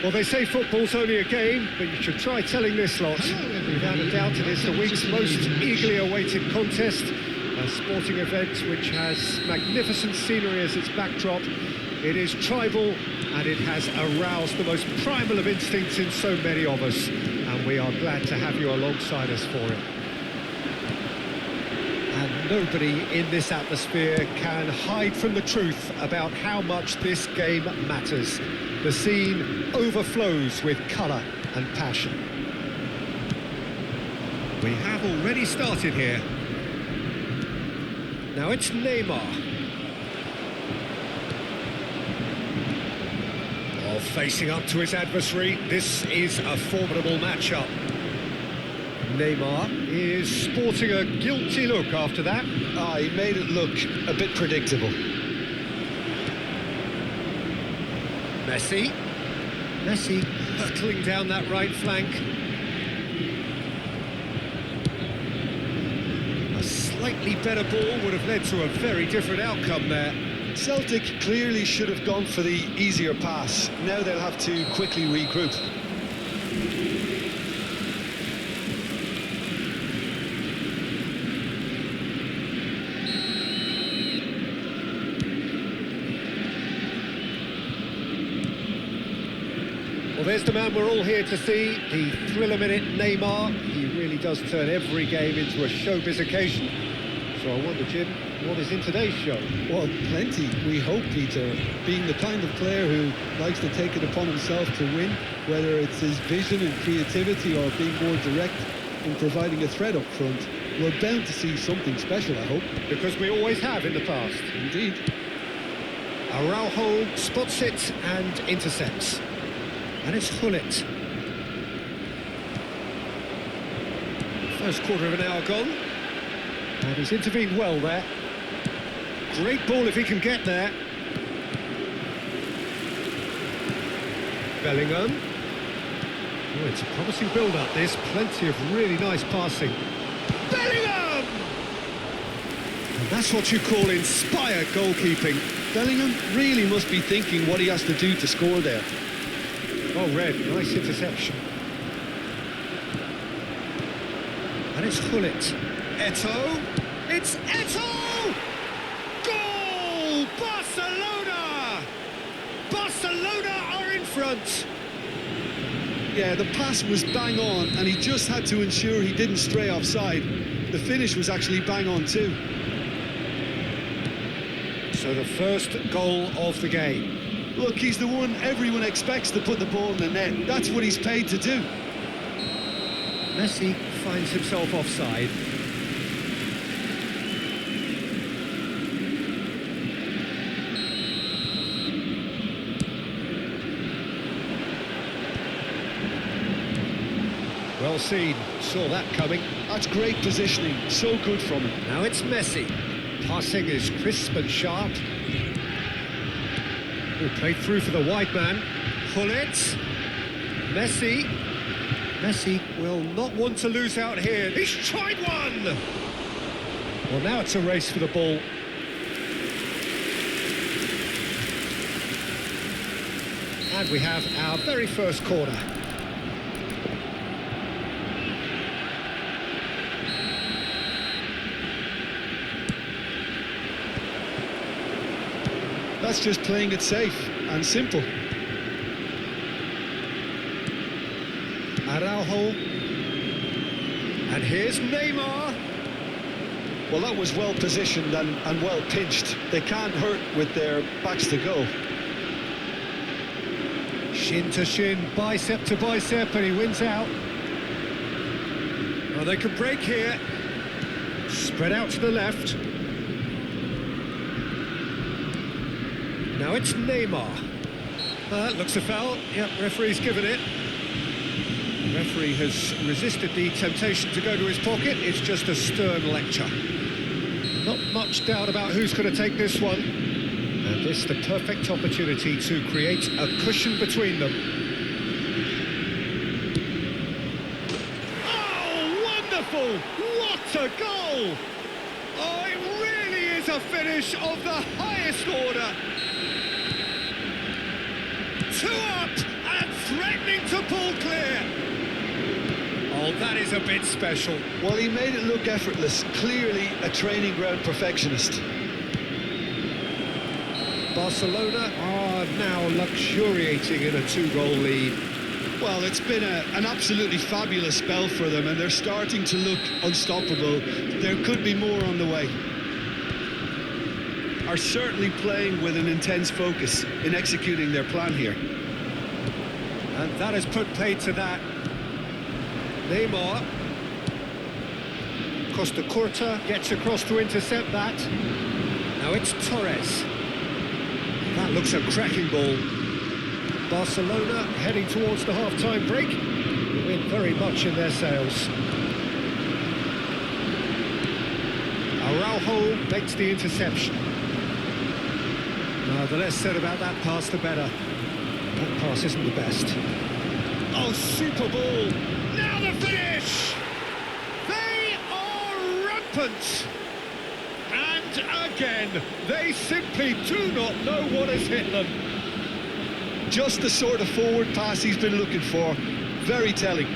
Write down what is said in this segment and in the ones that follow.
Well, they say football's only a game, but you should try telling this lot. Without a doubt, it is the week's most eagerly awaited contest, a sporting event which has magnificent scenery as its backdrop. It is tribal, and it has aroused the most primal of instincts in so many of us, and we are glad to have you alongside us for it. And nobody in this atmosphere can hide from the truth about how much this game matters. The scene overflows with colour and passion. We have already started here. Now it's Neymar. Oh, facing up to his adversary, this is a formidable matchup. Neymar is sporting a guilty look after that. He made it look a bit predictable. Messi hurtling down that right flank. A slightly better ball would have led to a very different outcome there. Celtic clearly should have gone for the easier pass. Now they'll have to quickly regroup. Well, there's the man we're all here to see, the thriller-minute Neymar. He really does turn every game into a showbiz occasion. So I wonder, Jim, what is in today's show? Well, plenty, we hope, Peter. Being the kind of player who likes to take it upon himself to win, whether it's his vision and creativity or being more direct in providing a threat up front, we're bound to see something special, I hope. Because we always have in the past. Indeed. Araujo spots it and intercepts. And it's Hullet. First quarter of an hour gone. And he's intervened well there. Great ball if he can get there. Bellingham. Oh, it's a promising build-up, this. Plenty of really nice passing. Bellingham! And that's what you call inspired goalkeeping. Bellingham really must be thinking what he has to do to score there. Oh, Red, nice interception. And it's Hullet. Eto'o. It's Eto'o! Goal! Barcelona! Barcelona are in front. Yeah, the pass was bang on, and he just had to ensure he didn't stray offside. The finish was actually bang on too. So the first goal of the game. Look, he's the one everyone expects to put the ball in the net. That's what he's paid to do. Messi finds himself offside. Well seen, saw that coming. That's great positioning, so good from him. Now it's Messi. Passing is crisp and sharp. Oh, played through for the wide man. Pull it. Messi. Messi will not want to lose out here. He's tried one! Well, now it's a race for the ball. And we have our very first corner. That's just playing it safe and simple. Araujo. And here's Neymar. Well, that was well positioned and well pinched. They can't hurt with their backs to go. Shin to shin, bicep to bicep, and he wins out. Oh, they can break here. Spread out to the left. Now it's Neymar. Looks a foul. Yep, referee's given it. The referee has resisted the temptation to go to his pocket. It's just a stern lecture. Not much doubt about who's going to take this one. And this the perfect opportunity to create a cushion between them. Oh, wonderful! What a goal! Oh, it really is a finish of the highest order. 2 up and threatening to pull clear. Oh, that is a bit special. Well, he made it look effortless. Clearly a training ground perfectionist. Barcelona are now luxuriating in a 2-goal lead. Well, it's been an absolutely fabulous spell for them, and they're starting to look unstoppable. There could be more on the way. Are certainly playing with an intense focus in executing their plan here. And that has put paid to that. Neymar. Costa Curta gets across to intercept that. Now it's Torres. That looks a cracking ball. Barcelona heading towards the half-time break. The wind very much in their sails. Araujo makes the interception. The less said about that pass, the better. That pass isn't the best. Oh, super ball! Now the finish! They are rampant! And again, they simply do not know what has hit them. Just the sort of forward pass he's been looking for. Very telling.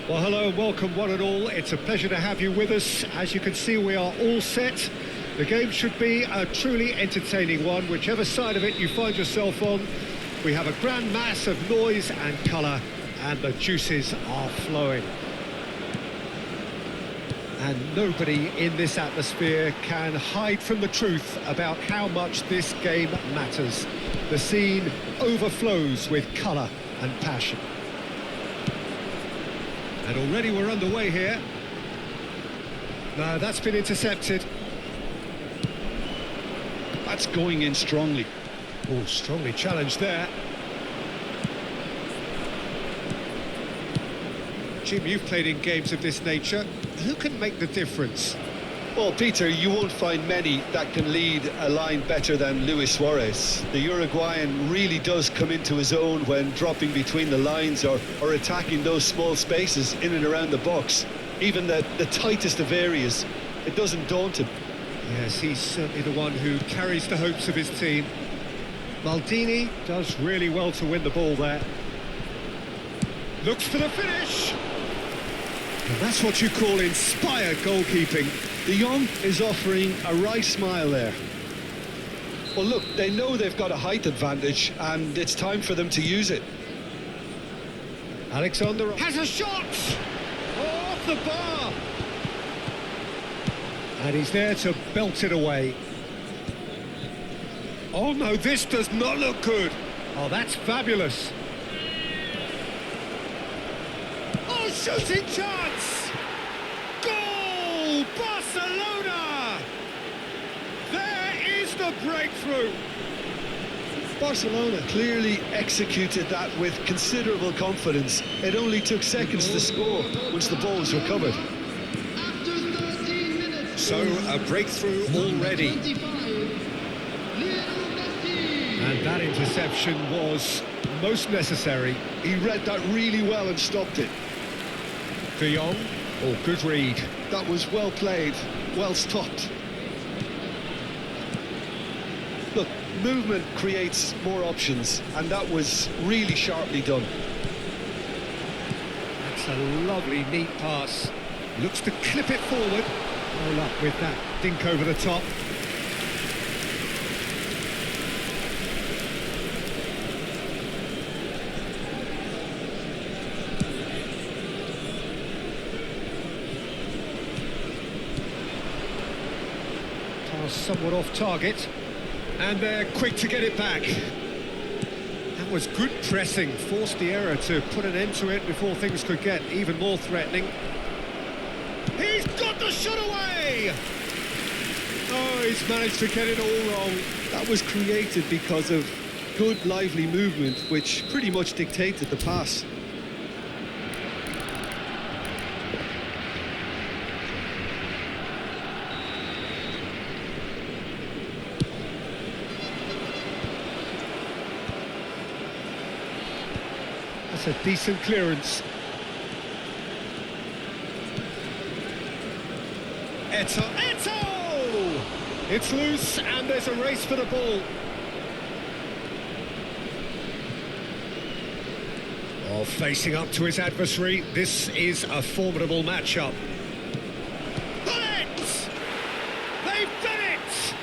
Well, hello and welcome one and all. It's a pleasure to have you with us. As you can see, we are all set. The game should be a truly entertaining one, whichever side of it you find yourself on. We have a grand mass of noise and colour, and the juices are flowing. And nobody in this atmosphere can hide from the truth about how much this game matters. The scene overflows with colour and passion. And already we're underway here. No, that's been intercepted. That's going in strongly. Oh, strongly challenged there. Jim, you've played in games of this nature. Who can make the difference? Well, Peter, you won't find many that can lead a line better than Luis Suarez. The Uruguayan really does come into his own when dropping between the lines or attacking those small spaces in and around the box. Even the tightest of areas, it doesn't daunt him. Yes, he's certainly the one who carries the hopes of his team. Maldini does really well to win the ball there. Looks for the finish. And that's what you call inspired goalkeeping. De Jong is offering a right smile there. Well, look, they know they've got a height advantage, and it's time for them to use it. Alexander has a shot! Off the bar! And he's there to belt it away. Oh no, this does not look good. Oh, that's fabulous. Oh, shooting chance! Goal! Barcelona! There is the breakthrough. Barcelona clearly executed that with considerable confidence. It only took seconds to score once the ball was recovered. So, a breakthrough already. And that interception was most necessary. He read that really well and stopped it. De Jong, oh, good read. That was well played, well stopped. Look, movement creates more options, and that was really sharply done. That's a lovely, neat pass. Looks to clip it forward. No luck with that dink over the top. Pass somewhat off target. And they're quick to get it back. That was good pressing. Forced the error to put an end to it before things could get even more threatening. He's got the shot away! Oh, he's managed to get it all wrong. That was created because of good, lively movement, which pretty much dictated the pass. That's a decent clearance. Eto! It's loose and there's a race for the ball. Oh, facing up to his adversary, this is a formidable matchup. Got it! They've done it!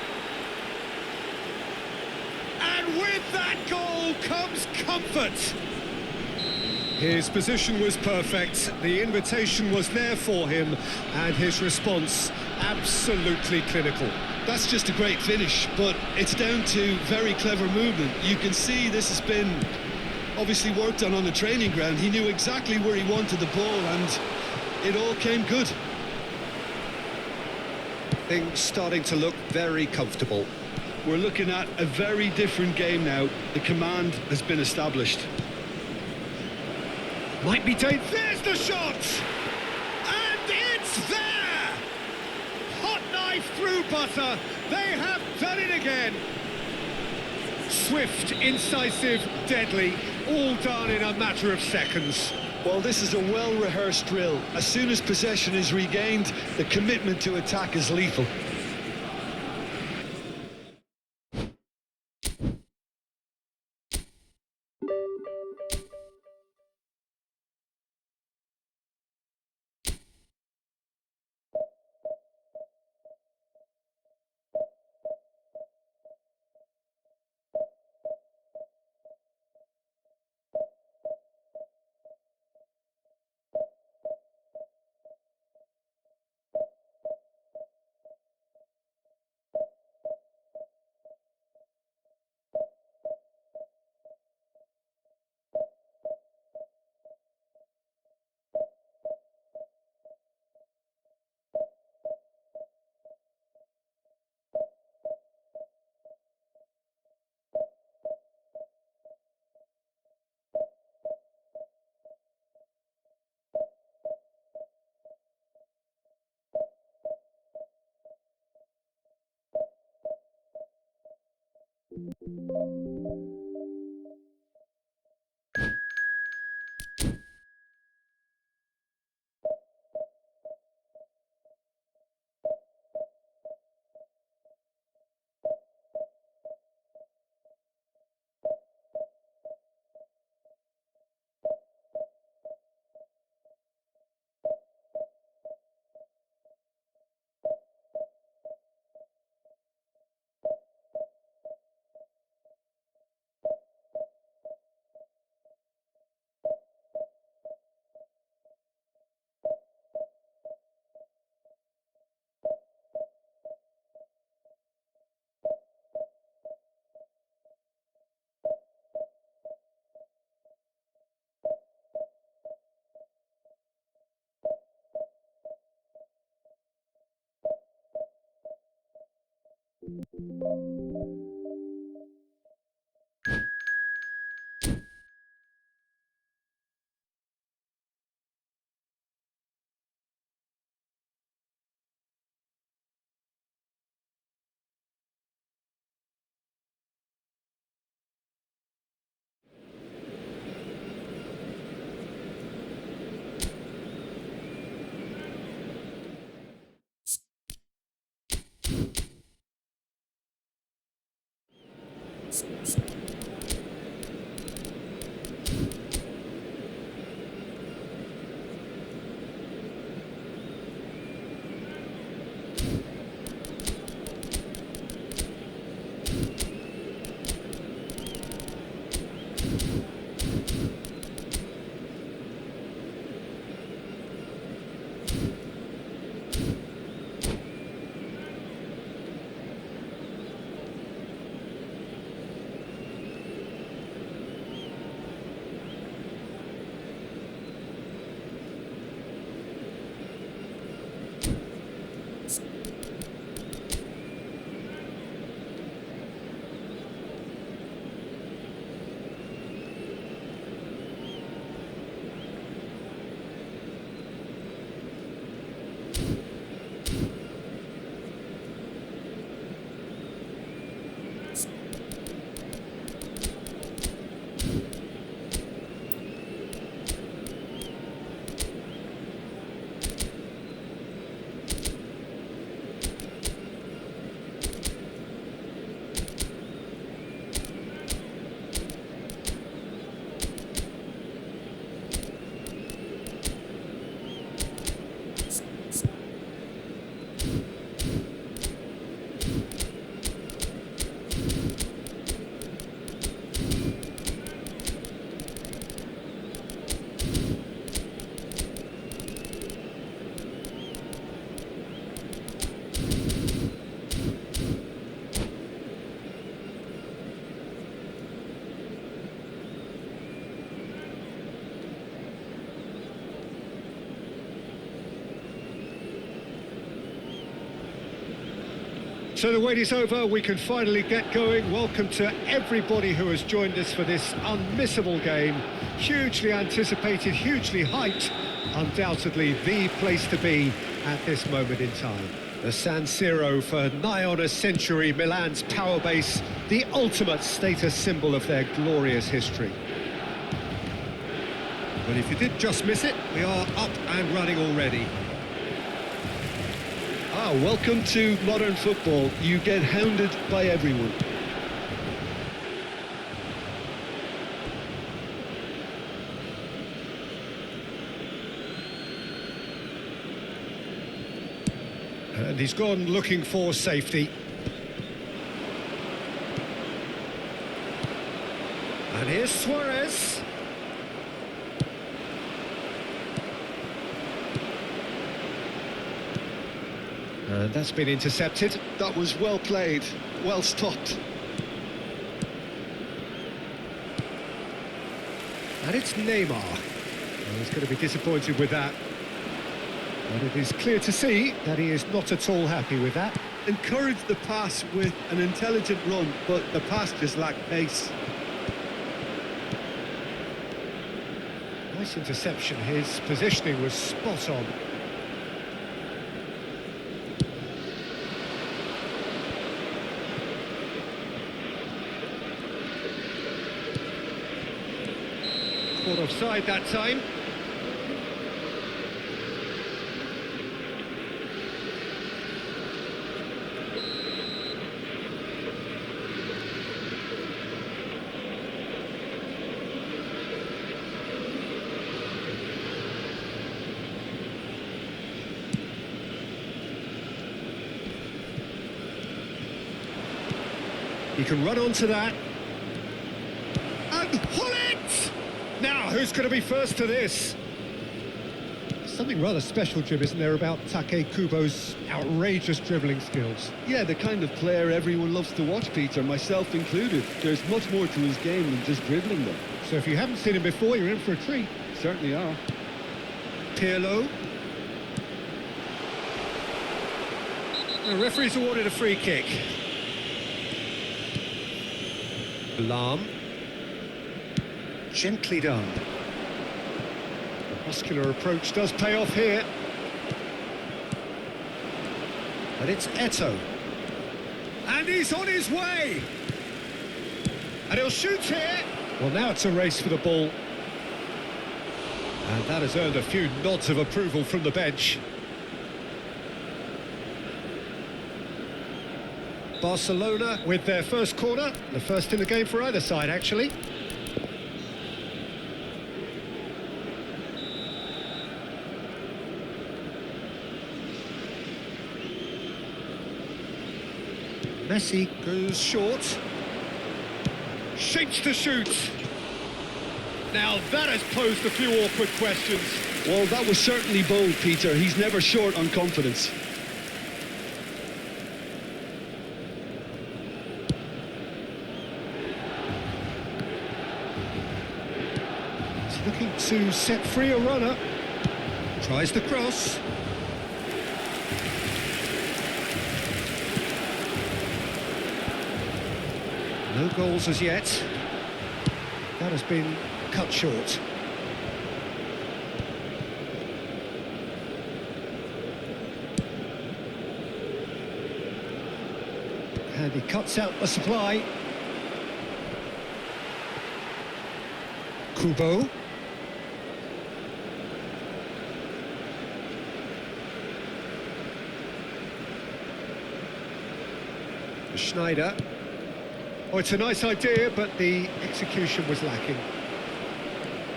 And with that goal comes comfort. His position was perfect, the invitation was there for him, and his response absolutely clinical. That's just a great finish, but it's down to very clever movement. You can see this has been obviously worked on the training ground. He knew exactly where he wanted the ball, and it all came good. Things starting to look very comfortable. We're looking at a very different game now. The command has been established. Might be dangerous. There's the shot! And it's there! Hot knife through butter. They have done it again. Swift, incisive, deadly, all done in a matter of seconds. Well, this is a well-rehearsed drill. As soon as possession is regained, the commitment to attack is lethal. So the wait is over, we can finally get going. Welcome to everybody who has joined us for this unmissable game. Hugely anticipated, hugely hyped, undoubtedly the place to be at this moment in time. The San Siro for nigh on a century, Milan's power base, the ultimate status symbol of their glorious history. But if you did just miss it, we are up and running already. Welcome to modern football. You get hounded by everyone. And he's gone looking for safety. And here's Suarez. And that's been intercepted. That was well played, well stopped. And it's Neymar. Well, he's going to be disappointed with that. And it is clear to see that he is not at all happy with that. Encouraged the pass with an intelligent run, but the pass just lacked pace. Nice interception. His positioning was spot on. Caught offside that time. He can run onto that. And pull it! Now, who's going to be first to this? Something rather special, Jim, isn't there, about Take Kubo's outrageous dribbling skills? Yeah, the kind of player everyone loves to watch, Peter, myself included. There's much more to his game than just dribbling them. So if you haven't seen him before, you're in for a treat. Certainly are. Pirlo. The referee's awarded a free kick. Alarm. Gently done. The muscular approach does pay off here. But it's Eto'o. And he's on his way! And he'll shoot here! Well, now it's a race for the ball. And that has earned a few nods of approval from the bench. Barcelona with their first corner, the first in the game for either side, actually. Messi goes short. Shapes to shoot. Now that has posed a few awkward questions. Well, that was certainly bold, Peter. He's never short on confidence. Looking to set free a runner. Tries the cross. No goals as yet. That has been cut short. And he cuts out the supply. Kubo. Schneider. Oh, it's a nice idea, but the execution was lacking.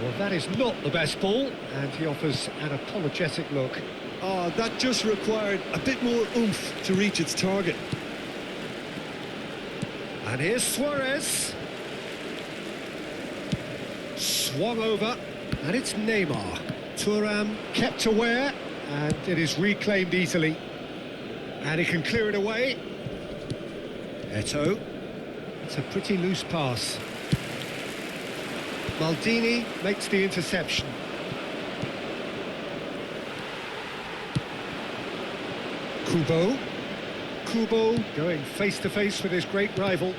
Well, that is not the best ball, and he offers an apologetic look. Oh, that just required a bit more oomph to reach its target. And here's Suarez. Swung over, and it's Neymar. Thuram kept aware, and it is reclaimed easily. And he can clear it away. Eto'o. It's a pretty loose pass. Maldini makes the interception. Kubo. Kubo going face-to-face with his great rival.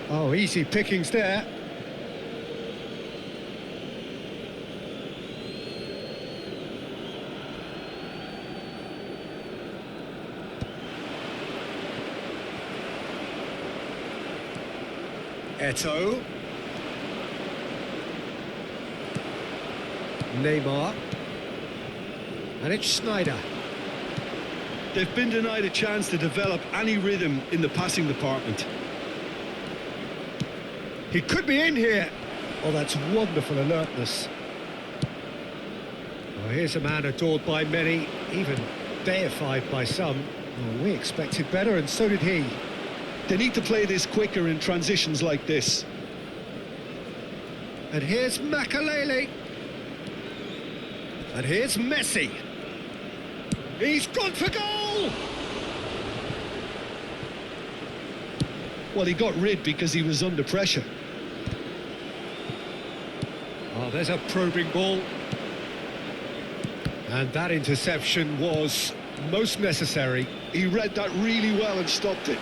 Oh, easy pickings there. Eto'o. Neymar. And it's Schneider. They've been denied a chance to develop any rhythm in the passing department. He could be in here. Oh, that's wonderful alertness. Oh, here's a man adored by many, even deified by some. Oh, we expected better, and so did he. They need to play this quicker in transitions like this. And here's Makalele. And here's Messi. He's gone for goal! Well, he got rid because he was under pressure. Oh, there's a probing ball. And that interception was most necessary. He read that really well and stopped it.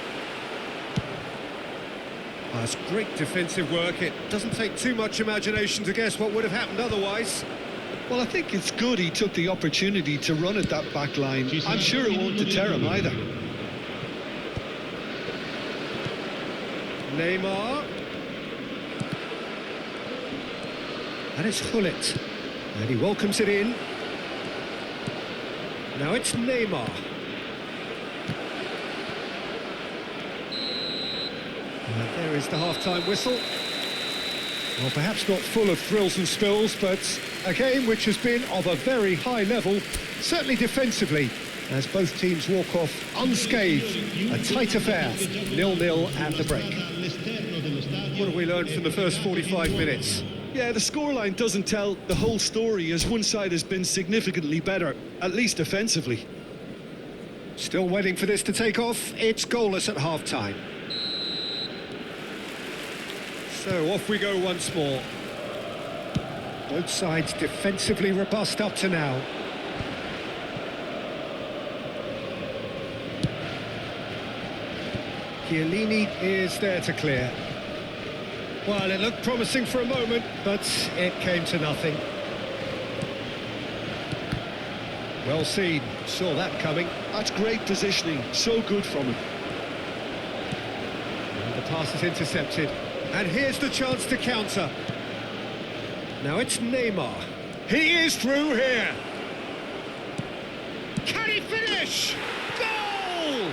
Oh, that's great defensive work. It doesn't take too much imagination to guess what would have happened otherwise. Well, I think it's good he took the opportunity to run at that back line. I'm sure it won't deter him either. Neymar. And it's Hullet. And he welcomes it in. Now it's Neymar. And there is the half-time whistle. Well, perhaps not full of thrills and spills, but a game which has been of a very high level, certainly defensively, as both teams walk off unscathed. A tight affair, 0-0 at the break. What have we learned from the first 45 minutes? Yeah, the scoreline doesn't tell the whole story, as one side has been significantly better, at least offensively. Still waiting for this to take off. It's goalless at half-time. So off we go once more. Both sides defensively robust up to now. Chiellini is there to clear. Well, it looked promising for a moment, but it came to nothing. Well seen, saw that coming. That's great positioning, so good from him. And the pass is intercepted. And here's the chance to counter. Now it's Neymar. He is through here. Can he finish? Goal!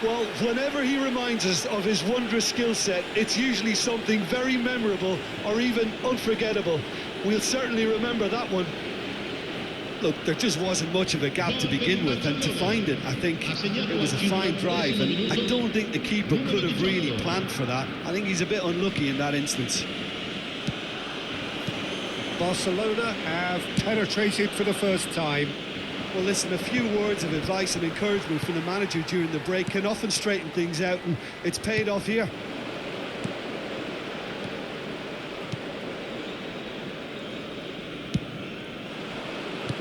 Well, whenever he reminds us of his wondrous skill set, it's usually something very memorable or even unforgettable. We'll certainly remember that one. Look, there just wasn't much of a gap to begin with, and to find it, I think it was a fine drive, and I don't think the keeper could have really planned for that. I think he's a bit unlucky in that instance. Barcelona have penetrated for the first time. Well, listen, a few words of advice and encouragement from the manager during the break can often straighten things out, and it's paid off here.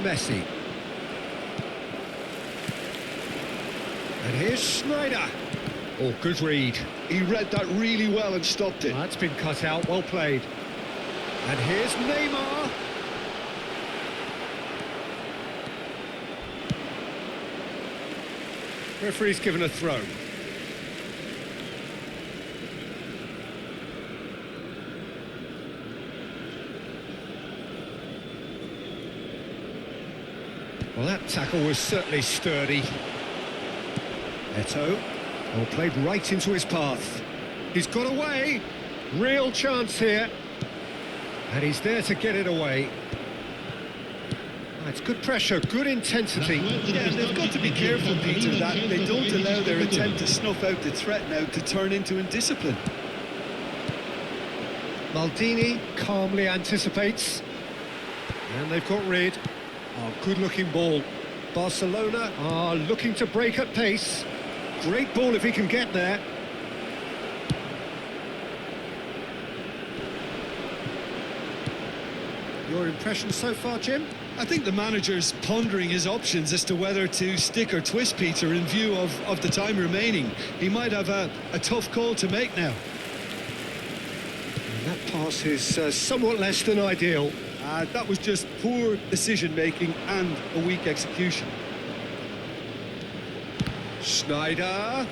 Messi. And here's Schneider. Oh, good read. He read that really well and stopped it. That's been cut out, well played. And here's Neymar. Referee's given a throw. Well, that tackle was certainly sturdy. Eto'o, well, played right into his path. He's got away. Real chance here. And he's there to get it away. It's good pressure, good intensity. Yeah, they've got to be careful, Peter, that they don't allow their attempt to snuff out the threat now to turn into indiscipline. Maldini calmly anticipates. And they've got rid. Oh, good-looking ball. Barcelona are looking to break at pace. Great ball if he can get there. Your impression so far, Jim? I think the manager's pondering his options as to whether to stick or twist, Peter, in view of the time remaining. He might have a tough call to make now. And that pass is somewhat less than ideal. That was just poor decision-making and a weak execution. Schneider.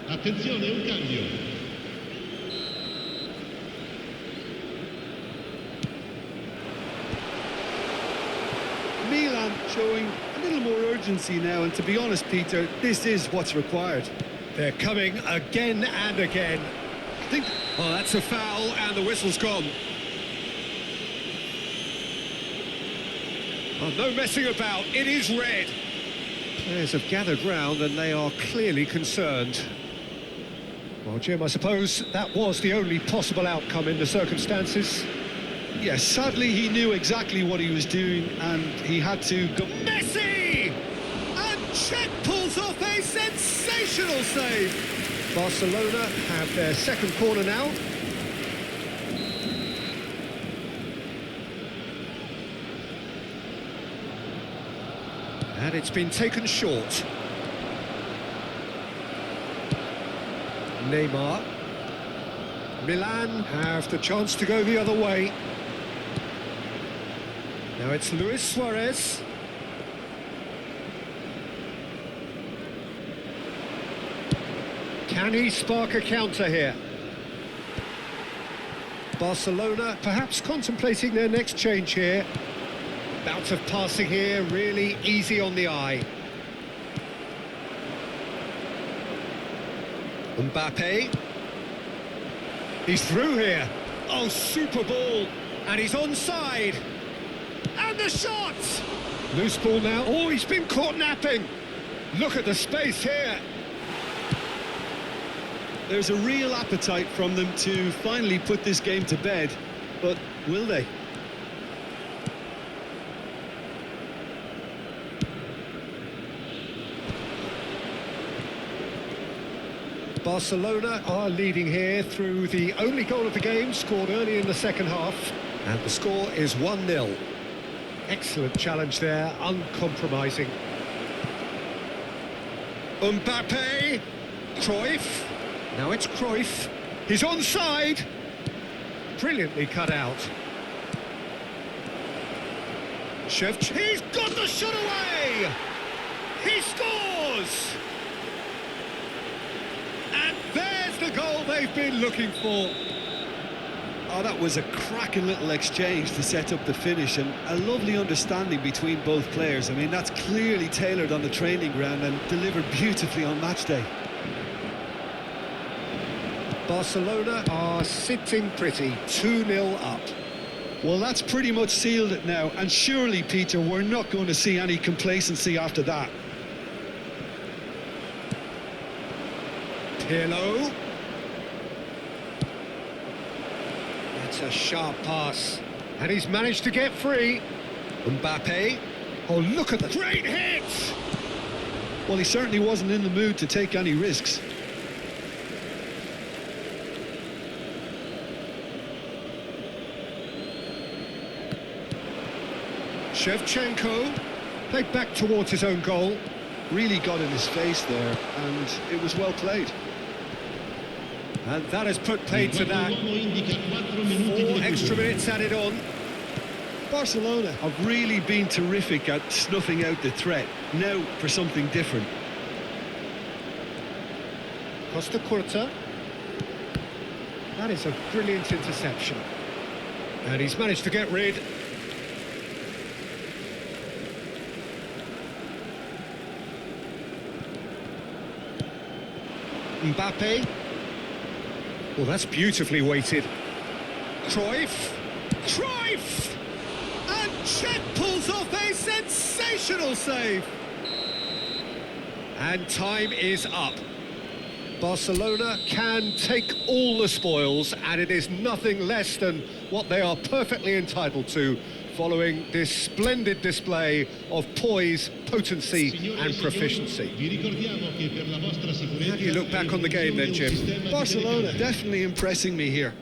Attenzione, un cambio. Milan showing a little more urgency now, and to be honest, Peter, this is what's required. They're coming again and again. I think Oh, that's a foul, and the whistle's gone. Oh, no messing about, it is red. Players have gathered round and they are clearly concerned. Well, Jim, I suppose that was the only possible outcome in the circumstances. Yes, sadly he knew exactly what he was doing and he had to go. Messi! And Czech pulls off a sensational save. Barcelona have their second corner now. And it's been taken short. Neymar. Milan have the chance to go the other way. Now it's Luis Suarez. Can he spark a counter here? Barcelona perhaps contemplating their next change here. Bout of passing here, really easy on the eye. Mbappe. He's through here. Oh, super ball. And he's onside. And the shot! Loose ball now. Oh, he's been caught napping. Look at the space here. There's a real appetite from them to finally put this game to bed, but will they? Barcelona are leading here through the only goal of the game, scored early in the second half. And the score is 1-0. Excellent challenge there, uncompromising. Mbappe. Cruyff. Now it's Cruyff. He's onside. Brilliantly cut out. He's got the shot away! He scores! And there's the goal they've been looking for. Oh, that was a cracking little exchange to set up the finish, and a lovely understanding between both players. I mean, that's clearly tailored on the training ground and delivered beautifully on match day. Barcelona are sitting pretty, 2-0 up. Well, that's pretty much sealed it now, and surely, Peter, we're not going to see any complacency after that. Pirlo. That's a sharp pass. And he's managed to get free. Mbappe. Oh, look at the great hit! Well, he certainly wasn't in the mood to take any risks. Shevchenko. Played back towards his own goal. Really got in his face there, and it was well played. And that has put paid to that. 4 extra minutes added on. Barcelona have really been terrific at snuffing out the threat. Now for something different. Costa Curta. That is a brilliant interception. And he's managed to get rid. Mbappe. Well, that's beautifully weighted. Cruyff. Cruyff! And Czech pulls off a sensational save. And time is up. Barcelona can take all the spoils, and it is nothing less than what they are perfectly entitled to, following this splendid display of poise, potency and proficiency. How do you look back on the game then, Jim? Barcelona definitely impressing me here.